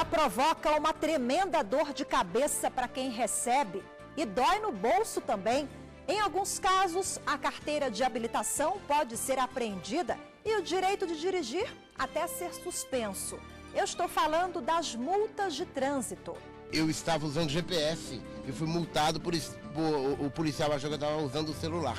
provoca uma tremenda dor de cabeça para quem recebe e dói no bolso também. Em alguns casos, a carteira de habilitação pode ser apreendida e o direito de dirigir até ser suspenso. Eu estou falando das multas de trânsito. Eu estava usando GPS e fui multado por o policial achou que eu estava usando o celular.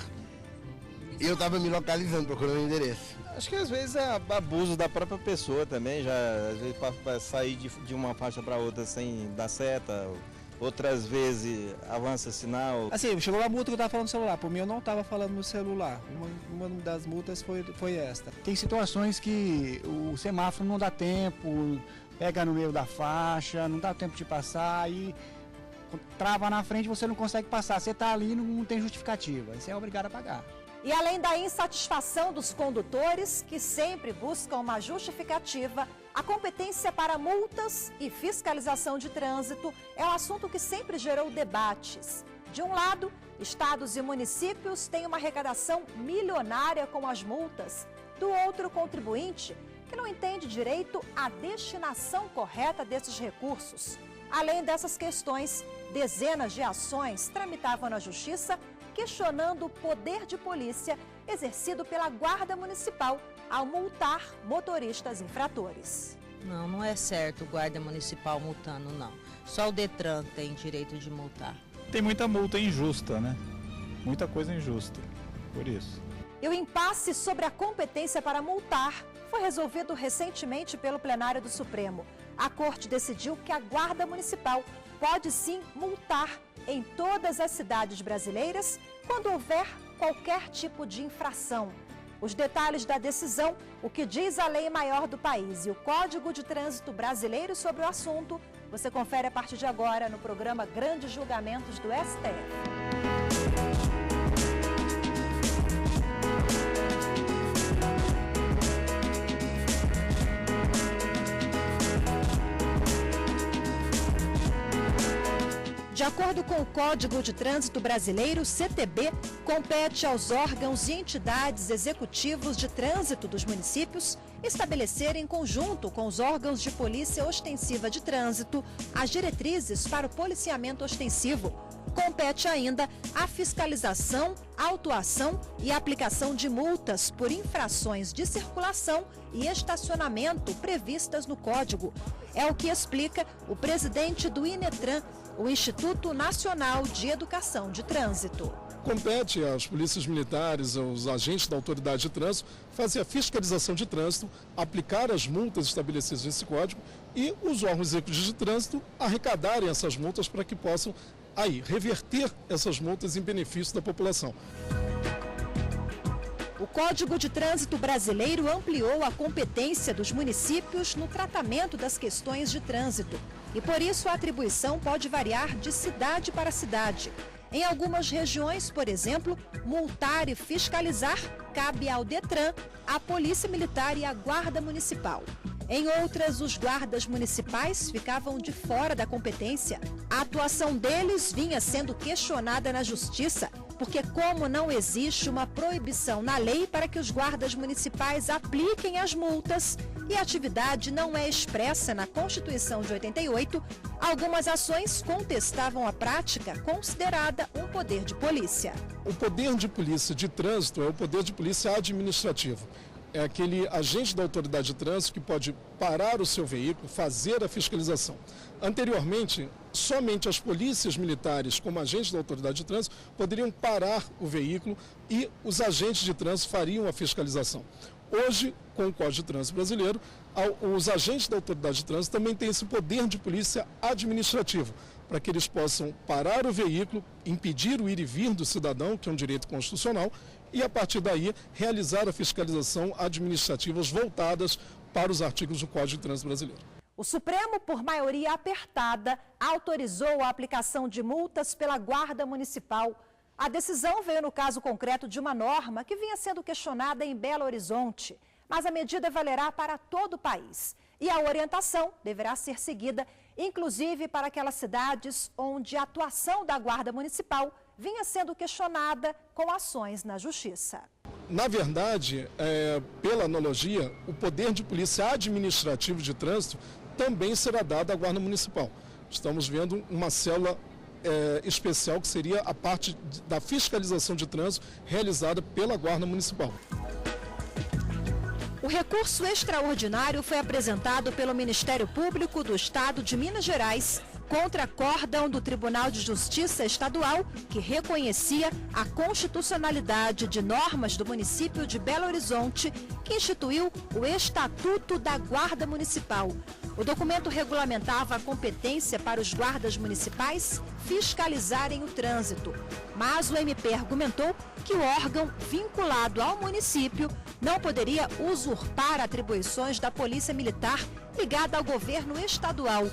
Eu estava me localizando, procurando o endereço. Acho que às vezes é abuso da própria pessoa também, já às vezes para sair de uma faixa para outra sem dar seta, outras vezes avança sinal. Assim, chegou a multa que eu estava falando no celular, por mim eu não estava falando no celular, uma das multas foi esta. Tem situações que o semáforo não dá tempo, pega no meio da faixa, não dá tempo de passar e trava na frente, você não consegue passar, você está ali e não tem justificativa, você é obrigado a pagar. E além da insatisfação dos condutores, que sempre buscam uma justificativa, a competência para multas e fiscalização de trânsito é um assunto que sempre gerou debates. De um lado, estados e municípios têm uma arrecadação milionária com as multas. Do outro, o contribuinte, que não entende direito a destinação correta desses recursos. Além dessas questões, dezenas de ações tramitavam na Justiça questionando o poder de polícia exercido pela Guarda Municipal ao multar motoristas infratores. Não é certo o guarda municipal multando, não. Só o Detran tem direito de multar. Tem muita multa injusta, né? Muita coisa injusta, por isso. E o impasse sobre a competência para multar foi resolvido recentemente pelo plenário do Supremo. A Corte decidiu que a Guarda Municipal pode sim multar em todas as cidades brasileiras quando houver qualquer tipo de infração. Os detalhes da decisão, o que diz a lei maior do país e o Código de Trânsito Brasileiro sobre o assunto, você confere a partir de agora no programa Grandes Julgamentos do STF. De acordo com o Código de Trânsito Brasileiro, CTB, compete aos órgãos e entidades executivos de trânsito dos municípios estabelecer em conjunto com os órgãos de polícia ostensiva de trânsito as diretrizes para o policiamento ostensivo. Compete ainda a fiscalização, autuação e aplicação de multas por infrações de circulação e estacionamento previstas no Código. É o que explica o presidente do INETRAN, o Instituto Nacional de Educação de Trânsito. Compete às polícias militares, aos agentes da autoridade de trânsito, fazer a fiscalização de trânsito, aplicar as multas estabelecidas nesse código e os órgãos executivos de trânsito arrecadarem essas multas para que possam aí reverter essas multas em benefício da população. O Código de Trânsito Brasileiro ampliou a competência dos municípios no tratamento das questões de trânsito. E por isso a atribuição pode variar de cidade para cidade. Em algumas regiões, por exemplo, multar e fiscalizar cabe ao Detran, à Polícia Militar e à Guarda Municipal. Em outras, os guardas municipais ficavam de fora da competência. A atuação deles vinha sendo questionada na Justiça, porque como não existe uma proibição na lei para que os guardas municipais apliquem as multas e a atividade não é expressa na Constituição de 88, algumas ações contestavam a prática considerada um poder de polícia. O poder de polícia de trânsito é o poder de polícia administrativo. É aquele agente da autoridade de trânsito que pode parar o seu veículo, fazer a fiscalização. Anteriormente, somente as polícias militares, como agentes da autoridade de trânsito, poderiam parar o veículo e os agentes de trânsito fariam a fiscalização. Hoje, com o Código de Trânsito Brasileiro, os agentes da autoridade de trânsito também têm esse poder de polícia administrativo, para que eles possam parar o veículo, impedir o ir e vir do cidadão, que é um direito constitucional, e a partir daí realizar a fiscalização administrativas voltadas para os artigos do Código de Trânsito Brasileiro. O Supremo, por maioria apertada, autorizou a aplicação de multas pela Guarda Municipal. A decisão veio no caso concreto de uma norma que vinha sendo questionada em Belo Horizonte, mas a medida valerá para todo o país. E a orientação deverá ser seguida, inclusive para aquelas cidades onde a atuação da Guarda Municipal vinha sendo questionada com ações na Justiça. Na verdade, pela analogia, o poder de polícia administrativo de trânsito também será dada à Guarda Municipal. Estamos vendo uma célula especial que seria a parte da fiscalização de trânsito realizada pela Guarda Municipal. O recurso extraordinário foi apresentado pelo Ministério Público do Estado de Minas Gerais contra acórdão do Tribunal de Justiça Estadual, que reconhecia a constitucionalidade de normas do município de Belo Horizonte, que instituiu o Estatuto da Guarda Municipal. O documento regulamentava a competência para os guardas municipais fiscalizarem o trânsito. Mas o MP argumentou que o órgão vinculado ao município não poderia usurpar atribuições da Polícia Militar ligada ao governo estadual.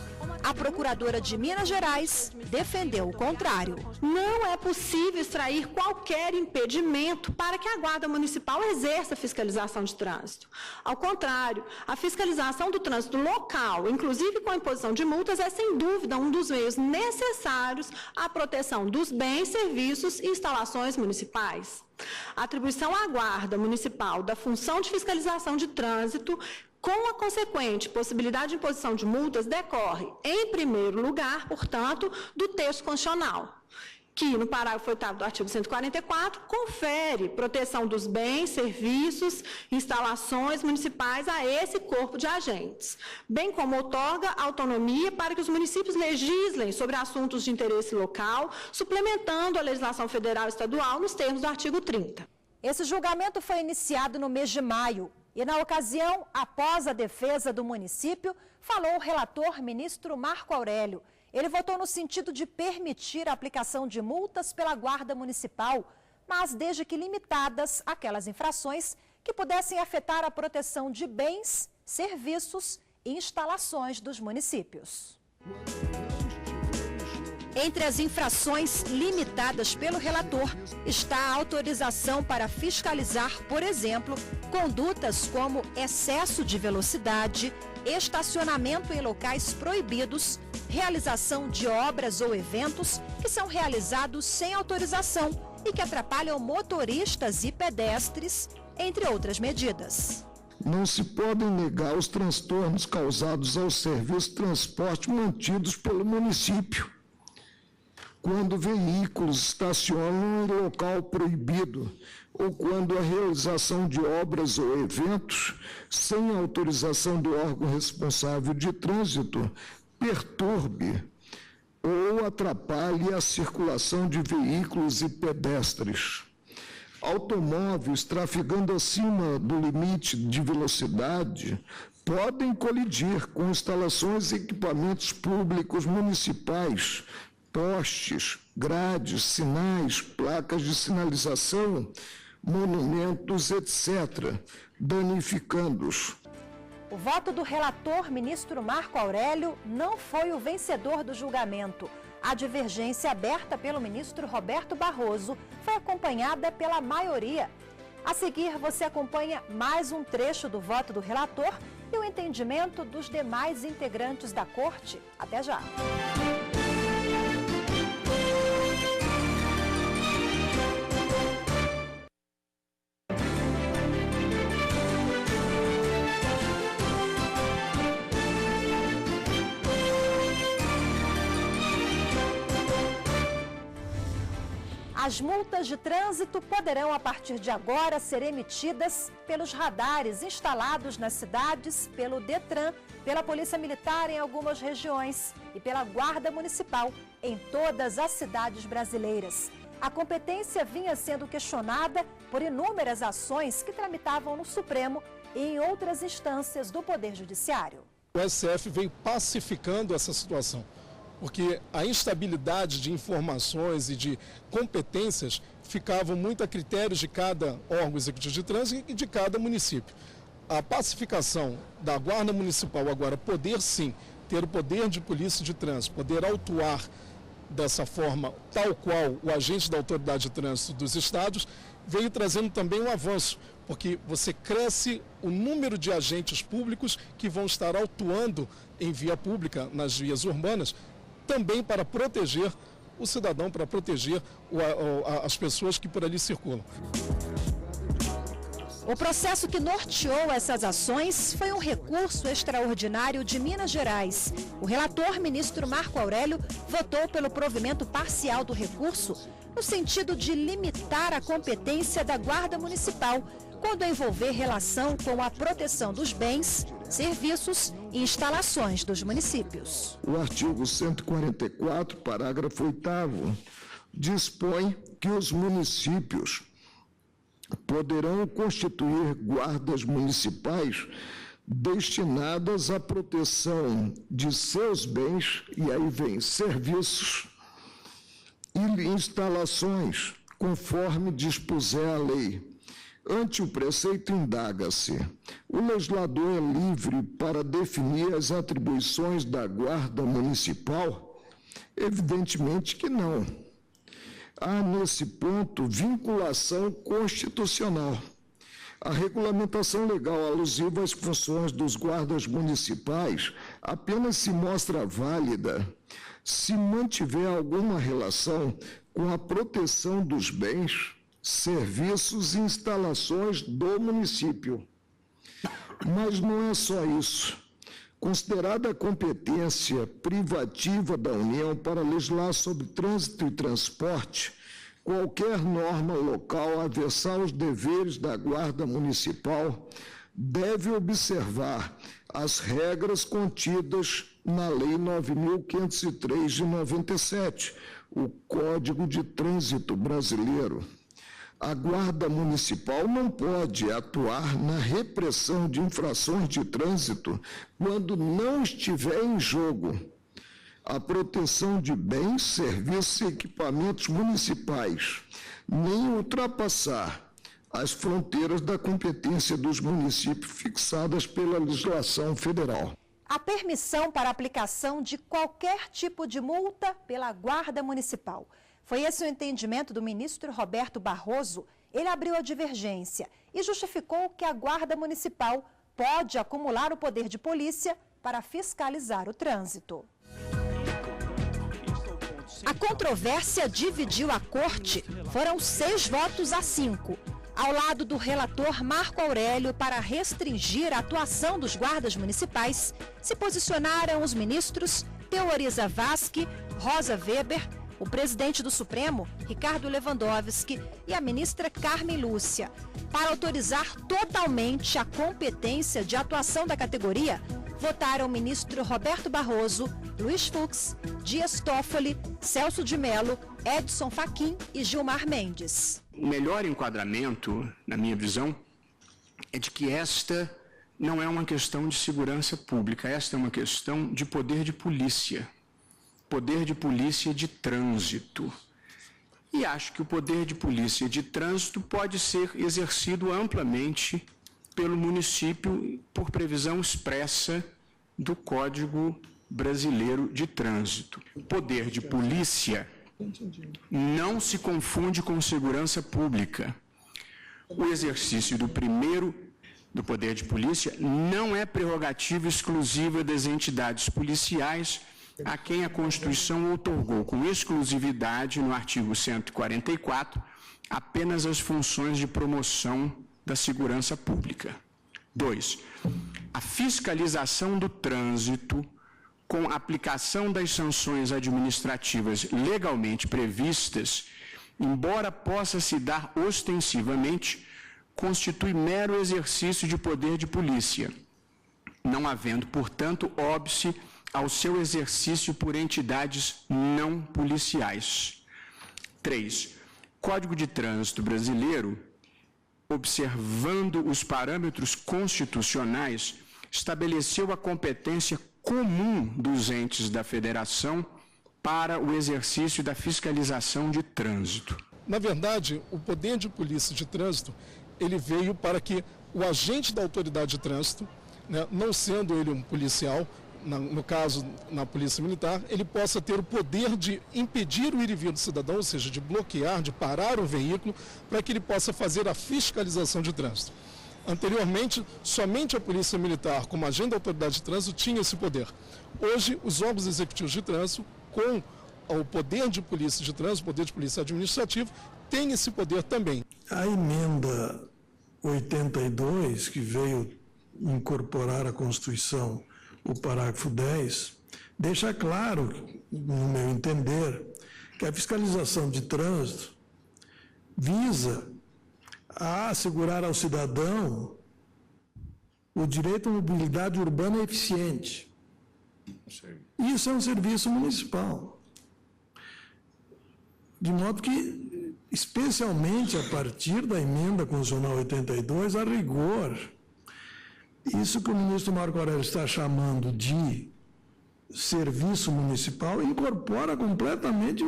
A procuradora de Minas Gerais defendeu o contrário. Não é possível extrair qualquer impedimento para que a Guarda Municipal exerça a fiscalização de trânsito. Ao contrário, a fiscalização do trânsito local, inclusive com a imposição de multas, é sem dúvida um dos meios necessários à proteção dos bens, serviços e instalações municipais. A atribuição à Guarda Municipal da função de fiscalização de trânsito, com a consequente possibilidade de imposição de multas, decorre, em primeiro lugar, portanto, do texto constitucional, que, no parágrafo 8º do artigo 144, confere proteção dos bens, serviços, instalações municipais a esse corpo de agentes, bem como outorga autonomia para que os municípios legislem sobre assuntos de interesse local, suplementando a legislação federal e estadual nos termos do artigo 30. Esse julgamento foi iniciado no mês de maio. E, na ocasião, após a defesa do município, falou o relator ministro Marco Aurélio. Ele votou no sentido de permitir a aplicação de multas pela Guarda Municipal, mas desde que limitadas aquelas infrações que pudessem afetar a proteção de bens, serviços e instalações dos municípios. Entre as infrações limitadas pelo relator está a autorização para fiscalizar, por exemplo, condutas como excesso de velocidade, estacionamento em locais proibidos, realização de obras ou eventos que são realizados sem autorização e que atrapalham motoristas e pedestres, entre outras medidas. Não se podem negar os transtornos causados aos serviços de transporte mantidos pelo município, quando veículos estacionam em local proibido ou quando a realização de obras ou eventos sem autorização do órgão responsável de trânsito perturbe ou atrapalhe a circulação de veículos e pedestres. Automóveis trafegando acima do limite de velocidade podem colidir com instalações e equipamentos públicos municipais, postes, grades, sinais, placas de sinalização, monumentos, etc., danificando-os. O voto do relator ministro Marco Aurélio não foi o vencedor do julgamento. A divergência aberta pelo ministro Roberto Barroso foi acompanhada pela maioria. A seguir, você acompanha mais um trecho do voto do relator e o entendimento dos demais integrantes da corte. Até já! As multas de trânsito poderão, a partir de agora, ser emitidas pelos radares instalados nas cidades, pelo Detran, pela Polícia Militar em algumas regiões e pela Guarda Municipal em todas as cidades brasileiras. A competência vinha sendo questionada por inúmeras ações que tramitavam no Supremo e em outras instâncias do Poder Judiciário. O STF vem pacificando essa situação, porque a instabilidade de informações e de competências ficavam muito a critérios de cada órgão executivo de trânsito e de cada município. A pacificação da Guarda Municipal agora poder sim ter o poder de polícia de trânsito, poder autuar dessa forma tal qual o agente da autoridade de trânsito dos estados, veio trazendo também um avanço, porque você cresce o número de agentes públicos que vão estar autuando em via pública, nas vias urbanas, também para proteger o cidadão, para proteger as pessoas que por ali circulam. O processo que norteou essas ações foi um recurso extraordinário de Minas Gerais. O relator, ministro Marco Aurélio, votou pelo provimento parcial do recurso no sentido de limitar a competência da Guarda Municipal quando envolver relação com a proteção dos bens, serviços e instalações dos municípios. O artigo 144, parágrafo 8º, dispõe que os municípios poderão constituir guardas municipais destinadas à proteção de seus bens, e aí vem serviços e instalações, conforme dispuser a lei. Ante o preceito, indaga-se: o legislador é livre para definir as atribuições da Guarda Municipal? Evidentemente que não. Há, nesse ponto, vinculação constitucional. A regulamentação legal alusiva às funções dos guardas municipais apenas se mostra válida se mantiver alguma relação com a proteção dos bens, serviços e instalações do município. Mas não é só isso. Considerada a competência privativa da União para legislar sobre trânsito e transporte, qualquer norma local aversa aos deveres da Guarda Municipal deve observar as regras contidas na Lei 9.503 de 97, o Código de Trânsito Brasileiro. A Guarda Municipal não pode atuar na repressão de infrações de trânsito quando não estiver em jogo a proteção de bens, serviços e equipamentos municipais, nem ultrapassar as fronteiras da competência dos municípios fixadas pela legislação federal. A permissão para aplicação de qualquer tipo de multa pela Guarda Municipal. Foi esse o entendimento do ministro Roberto Barroso. Ele abriu a divergência e justificou que a Guarda Municipal pode acumular o poder de polícia para fiscalizar o trânsito. A controvérsia dividiu a corte. Foram 6 votos a 5. Ao lado do relator Marco Aurélio para restringir a atuação dos guardas municipais, se posicionaram os ministros Teori Zavascki, Rosa Weber, o presidente do Supremo, Ricardo Lewandowski, e a ministra Carmen Lúcia. Para autorizar totalmente a competência de atuação da categoria, votaram o ministro Roberto Barroso, Luiz Fux, Dias Toffoli, Celso de Mello, Edson Fachin e Gilmar Mendes. O melhor enquadramento, na minha visão, é de que esta não é uma questão de segurança pública, esta é uma questão de poder de polícia de trânsito. E acho que o poder de polícia de trânsito pode ser exercido amplamente pelo município por previsão expressa do Código Brasileiro de Trânsito. O poder de polícia não se confunde com segurança pública. O exercício do poder de polícia não é prerrogativa exclusiva das entidades policiais a quem a Constituição outorgou com exclusividade, no artigo 144, apenas as funções de promoção da segurança pública. 2. A fiscalização do trânsito, com aplicação das sanções administrativas legalmente previstas, embora possa se dar ostensivamente, constitui mero exercício de poder de polícia, não havendo, portanto, óbice ao seu exercício por entidades não policiais. 3. Código de Trânsito Brasileiro, observando os parâmetros constitucionais, estabeleceu a competência comum dos entes da Federação para o exercício da fiscalização de trânsito. Na verdade, o poder de polícia de trânsito, ele veio para que o agente da autoridade de trânsito, não sendo ele um policial, no caso, na Polícia Militar, ele possa ter o poder de impedir o ir e vir do cidadão, ou seja, de bloquear, de parar o veículo, para que ele possa fazer a fiscalização de trânsito. Anteriormente, somente a Polícia Militar, como agente da autoridade de trânsito, tinha esse poder. Hoje, os órgãos executivos de trânsito, com o poder de polícia de trânsito, poder de polícia administrativo, têm esse poder também. A emenda 82, que veio incorporar à Constituição o parágrafo 10, deixa claro, no meu entender, que a fiscalização de trânsito visa a assegurar ao cidadão o direito à mobilidade urbana eficiente. Isso é um serviço municipal. De modo que, especialmente a partir da emenda constitucional 82, a rigor, isso que o ministro Marco Aurélio está chamando de serviço municipal incorpora completamente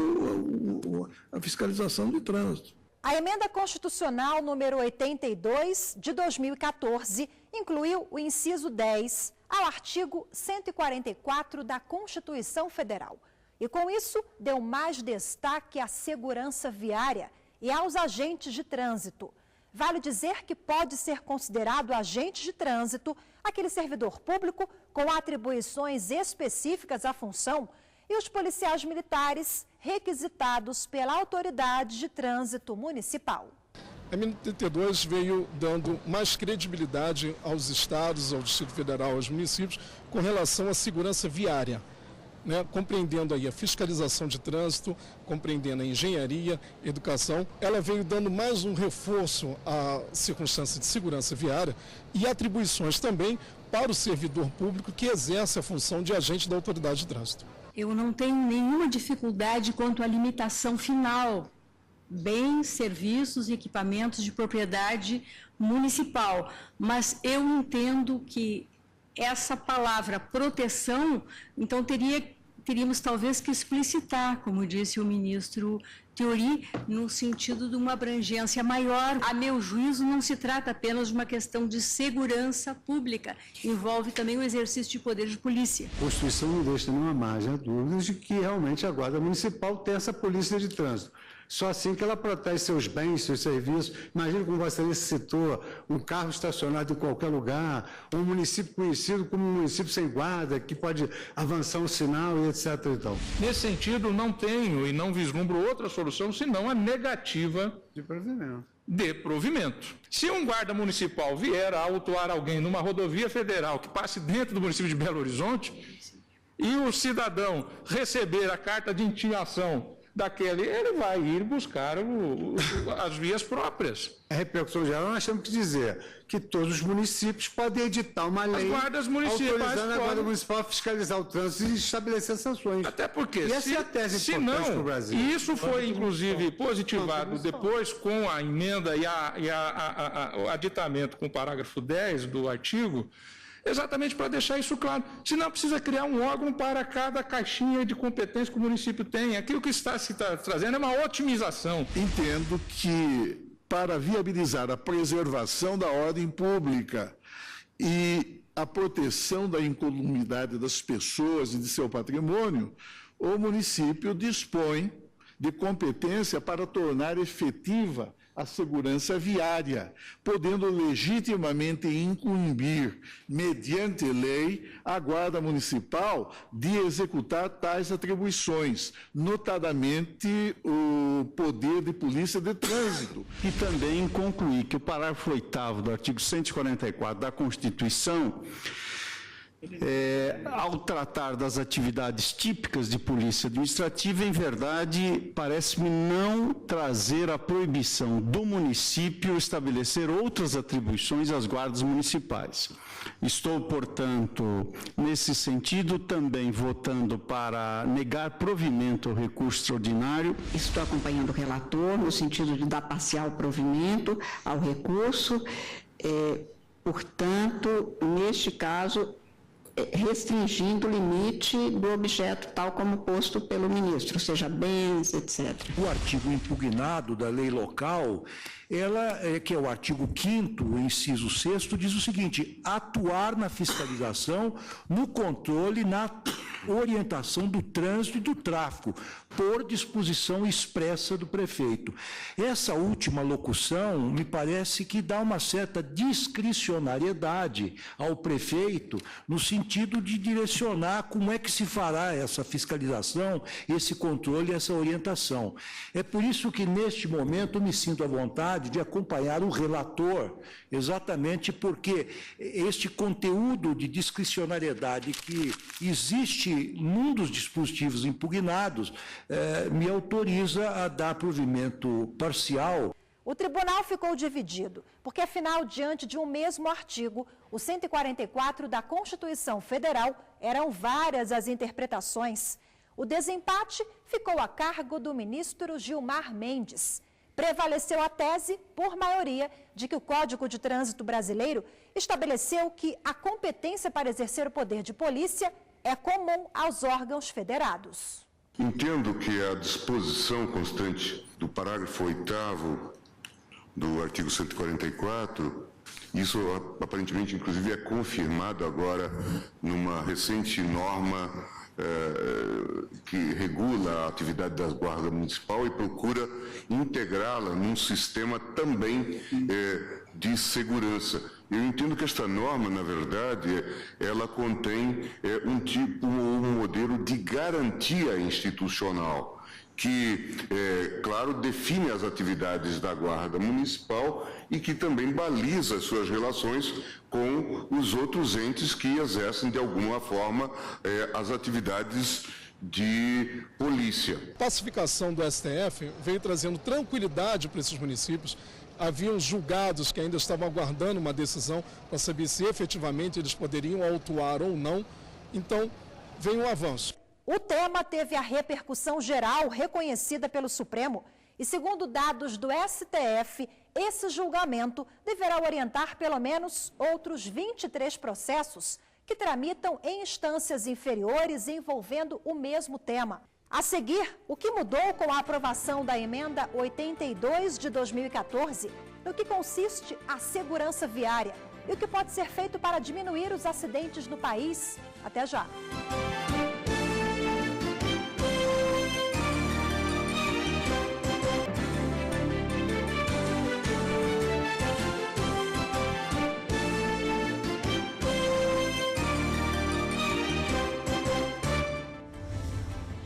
a fiscalização de trânsito. A emenda constitucional número 82 de 2014 incluiu o inciso 10 ao artigo 144 da Constituição Federal. E com isso, deu mais destaque à segurança viária e aos agentes de trânsito. Vale dizer que pode ser considerado agente de trânsito aquele servidor público com atribuições específicas à função e os policiais militares requisitados pela autoridade de trânsito municipal. A emenda 32 veio dando mais credibilidade aos estados, ao Distrito Federal, aos municípios, com relação à segurança viária, né? Compreendendo aí a fiscalização de trânsito, compreendendo a engenharia, educação. Ela veio dando mais um reforço à circunstância de segurança viária e atribuições também para o servidor público que exerce a função de agente da autoridade de trânsito. Eu não tenho nenhuma dificuldade quanto à limitação final, bens, serviços e equipamentos de propriedade municipal, mas eu entendo que essa palavra proteção, então teríamos talvez que explicitar, como disse o ministro Teori, no sentido de uma abrangência maior. A meu juízo, não se trata apenas de uma questão de segurança pública, envolve também o exercício de poder de polícia. A Constituição não deixa nenhuma margem a dúvidas de que realmente a Guarda Municipal tem essa polícia de trânsito. Só assim que ela protege seus bens, seus serviços. Imagina, como você citou, um carro estacionado em qualquer lugar, um município conhecido como um município sem guarda, que pode avançar um sinal e etc. Então. Nesse sentido, não tenho e não vislumbro outra solução senão a negativa de provimento. Se um guarda municipal vier a autuar alguém numa rodovia federal que passe dentro do município de Belo Horizonte e o cidadão receber a carta de intimação daquele, ele vai ir buscar as vias próprias. A repercussão geral, nós temos que dizer que todos os municípios podem editar uma lei autorizando a Guarda Municipal a fiscalizar o trânsito e estabelecer sanções. Até porque, e essa é a tese importante para o Brasil. E isso foi, inclusive, positivado depois com a emenda e o aditamento com o parágrafo 10 do artigo, exatamente para deixar isso claro. Senão precisa criar um órgão para cada caixinha de competência que o município tem. Aquilo que está se trazendo é uma otimização. Entendo que para viabilizar a preservação da ordem pública e a proteção da incolumidade das pessoas e de seu patrimônio, o município dispõe de competência para tornar efetiva a segurança viária, podendo legitimamente incumbir, mediante lei, a Guarda Municipal de executar tais atribuições, notadamente o poder de polícia de trânsito. E também concluir que o parágrafo 8º do artigo 144 da Constituição, ao tratar das atividades típicas de polícia administrativa, em verdade, parece-me não trazer a proibição do município estabelecer outras atribuições às guardas municipais. Estou, portanto, nesse sentido, também votando para negar provimento ao recurso extraordinário. Estou acompanhando o relator no sentido de dar parcial provimento ao recurso. Portanto, neste caso, restringindo o limite do objeto tal como posto pelo ministro, seja bens, etc. O artigo impugnado da lei local, que é o artigo 5º, inciso 6º, diz o seguinte: atuar na fiscalização, no controle, na orientação do trânsito e do tráfego, por disposição expressa do prefeito. Essa última locução me parece que dá uma certa discricionariedade ao prefeito, no sentido de direcionar como é que se fará essa fiscalização, esse controle, essa orientação. É por isso que, neste momento, me sinto à vontade possibilidade de acompanhar o relator, exatamente porque este conteúdo de discricionariedade que existe num dos dispositivos impugnados me autoriza a dar provimento parcial. O tribunal ficou dividido, porque afinal, diante de um mesmo artigo, o 144 da Constituição Federal, eram várias as interpretações. O desempate ficou a cargo do ministro Gilmar Mendes. Prevaleceu a tese, por maioria, de que o Código de Trânsito Brasileiro estabeleceu que a competência para exercer o poder de polícia é comum aos órgãos federados. Entendo que a disposição constante do parágrafo 8º do artigo 144, isso aparentemente, inclusive, é confirmado agora numa recente norma que regula a atividade da Guarda Municipal e procura integrá-la num sistema também de segurança. Eu entendo que esta norma, na verdade, ela contém um modelo de garantia institucional, que, claro, define as atividades da Guarda Municipal e que também baliza suas relações com os outros entes que exercem, de alguma forma, as atividades de polícia. A pacificação do STF veio trazendo tranquilidade para esses municípios. Haviam julgados que ainda estavam aguardando uma decisão para saber se efetivamente eles poderiam autuar ou não. Então, vem um avanço. O tema teve a repercussão geral reconhecida pelo Supremo e, segundo dados do STF, esse julgamento deverá orientar pelo menos outros 23 processos que tramitam em instâncias inferiores envolvendo o mesmo tema. A seguir, o que mudou com a aprovação da Emenda 82 de 2014, no que consiste a segurança viária e o que pode ser feito para diminuir os acidentes no país. Até já!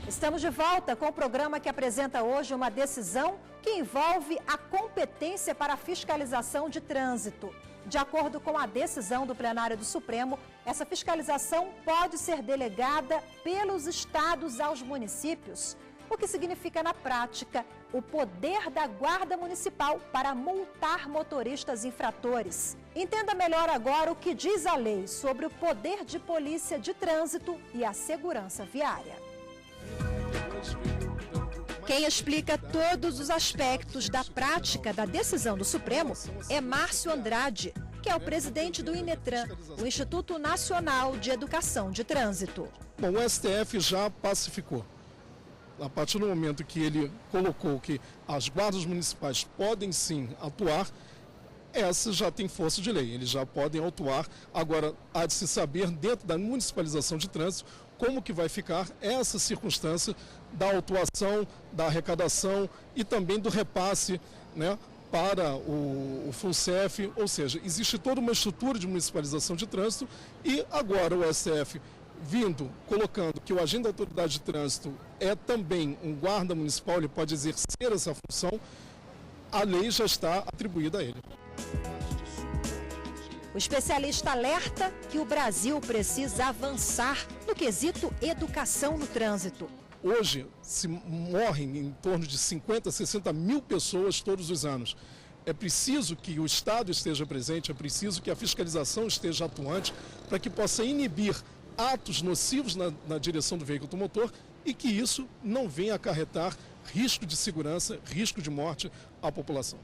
Estamos de volta com o programa que apresenta hoje uma decisão que envolve a competência para a fiscalização de trânsito. De acordo com a decisão do plenário do Supremo, essa fiscalização pode ser delegada pelos estados aos municípios, o que significa na prática o poder da Guarda Municipal para multar motoristas infratores. Entenda melhor agora o que diz a lei sobre o poder de polícia de trânsito e a segurança viária. Quem explica todos os aspectos da prática da decisão do Supremo é Márcio Andrade, que é o presidente do INETRAN, o Instituto Nacional de Educação de Trânsito. Bom, o STF já pacificou. A partir do momento que ele colocou que as guardas municipais podem sim atuar, essa já tem força de lei, eles já podem atuar. Agora, há de se saber, dentro da municipalização de trânsito, como que vai ficar essa circunstância da autuação, da arrecadação e também do repasse, né, para o FUNCEF, ou seja, existe toda uma estrutura de municipalização de trânsito e agora o STF vindo, colocando que o agente da autoridade de trânsito é também um guarda municipal, ele pode exercer essa função, a lei já está atribuída a ele. O especialista alerta que o Brasil precisa avançar no quesito educação no trânsito. Hoje, se morrem em torno de 50, 60 mil pessoas todos os anos. É preciso que o Estado esteja presente, é preciso que a fiscalização esteja atuante para que possa inibir atos nocivos na direção do veículo automotor e que isso não venha acarretar risco de segurança, risco de morte à população.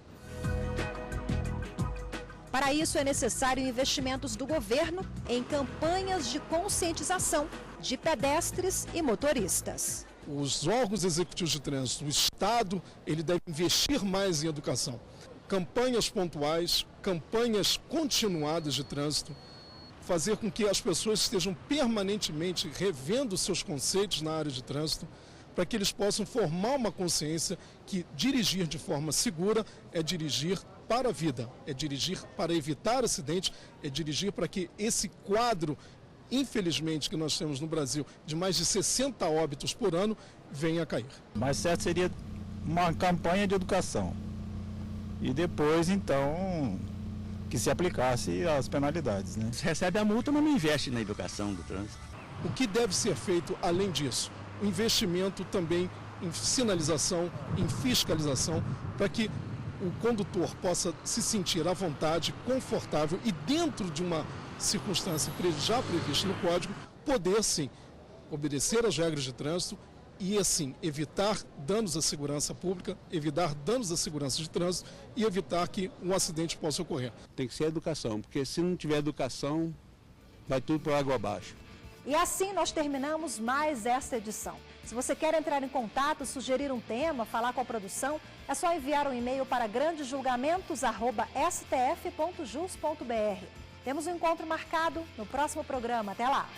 Para isso, é necessário investimentos do governo em campanhas de conscientização de pedestres e motoristas. Os órgãos executivos de trânsito, o Estado, ele deve investir mais em educação. Campanhas pontuais, campanhas continuadas de trânsito, fazer com que as pessoas estejam permanentemente revendo seus conceitos na área de trânsito, para que eles possam formar uma consciência que dirigir de forma segura é dirigir para a vida, é dirigir para evitar acidentes, é dirigir para que esse quadro, infelizmente, que nós temos no Brasil, de mais de 60 óbitos por ano, venha a cair. Mais certo seria uma campanha de educação. e depois, então, que se aplicasse as penalidades, né? Você recebe a multa, mas não investe na educação do trânsito. O que deve ser feito além disso? O investimento também em sinalização, em fiscalização, para que o condutor possa se sentir à vontade, confortável e dentro de uma circunstância já prevista no Código, poder sim obedecer às regras de trânsito e assim evitar danos à segurança pública, evitar danos à segurança de trânsito e evitar que um acidente possa ocorrer. Tem que ser educação, porque se não tiver educação, vai tudo por água abaixo. E assim nós terminamos mais esta edição. Se você quer entrar em contato, sugerir um tema, falar com a produção, é só enviar um e-mail para grandesjulgamentos@stf.jus.br. Temos um encontro marcado no próximo programa. Até lá!